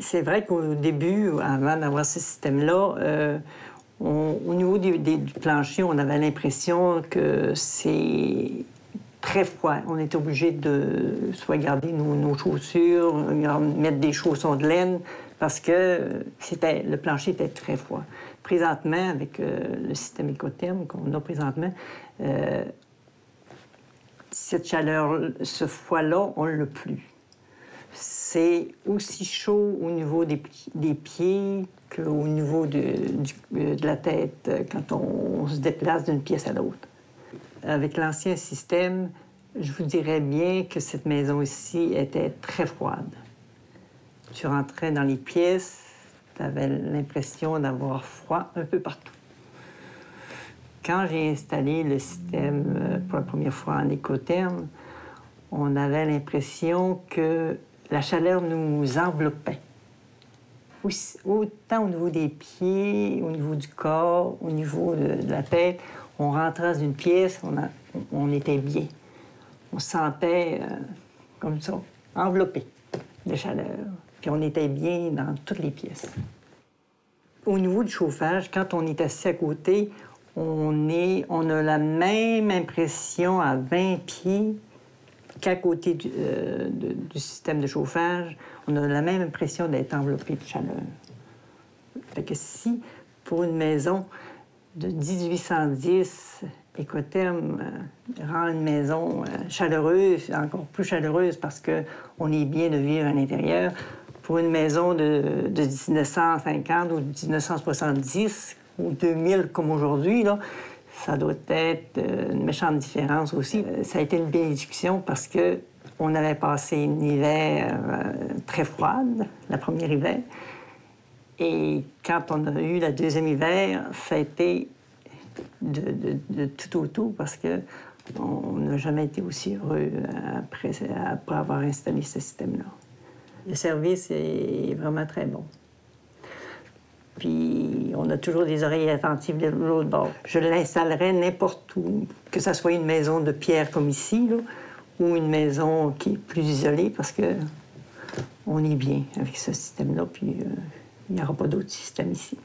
c'est vrai qu'au début, avant d'avoir ce système-là, au niveau du plancher, on avait l'impression que c'est très froid. On était obligé de soit garder nos chaussures, mettre des chaussons de laine, parce que le plancher était très froid. Présentement, avec le système Ecotherm qu'on a présentement, cette chaleur, ce froid-là, on ne l'a plus. C'est aussi chaud au niveau des pieds qu'au niveau de la tête quand on se déplace d'une pièce à l'autre. Avec l'ancien système, je vous dirais bien que cette maison ici était très froide. Tu rentrais dans les pièces, tu avais l'impression d'avoir froid un peu partout. Quand j'ai installé le système pour la première fois en Ecotherm, on avait l'impression que la chaleur nous enveloppait. Autant au niveau des pieds, au niveau du corps, au niveau de la tête, on rentrait dans une pièce, on était bien. On se sentait comme ça, enveloppé de chaleur. Puis on était bien dans toutes les pièces. Au niveau du chauffage, quand on est assis à côté, on a la même impression à 20 pieds qu'à côté du système de chauffage. On a la même impression d'être enveloppé de chaleur. Fait que si, pour une maison de 1810, Ecotherm rend une maison chaleureuse, encore plus chaleureuse parce qu'on est bien de vivre à l'intérieur, pour une maison de 1950 ou 1970 ou 2000 comme aujourd'hui, là, ça doit être une méchante différence aussi. Ça a été une bénédiction parce qu'on avait passé une hiver très froide, la première hiver. Et quand on a eu la deuxième hiver, ça a été de tout au tout parce qu'on n'a jamais été aussi heureux après avoir installé ce système-là. Le service est vraiment très bon. Puis on a toujours des oreilles attentives de l'autre bord. Je l'installerais n'importe où, que ce soit une maison de pierre comme ici, là, ou une maison qui est plus isolée, parce qu'on est bien avec ce système-là, puis il n'y aura pas d'autre système ici.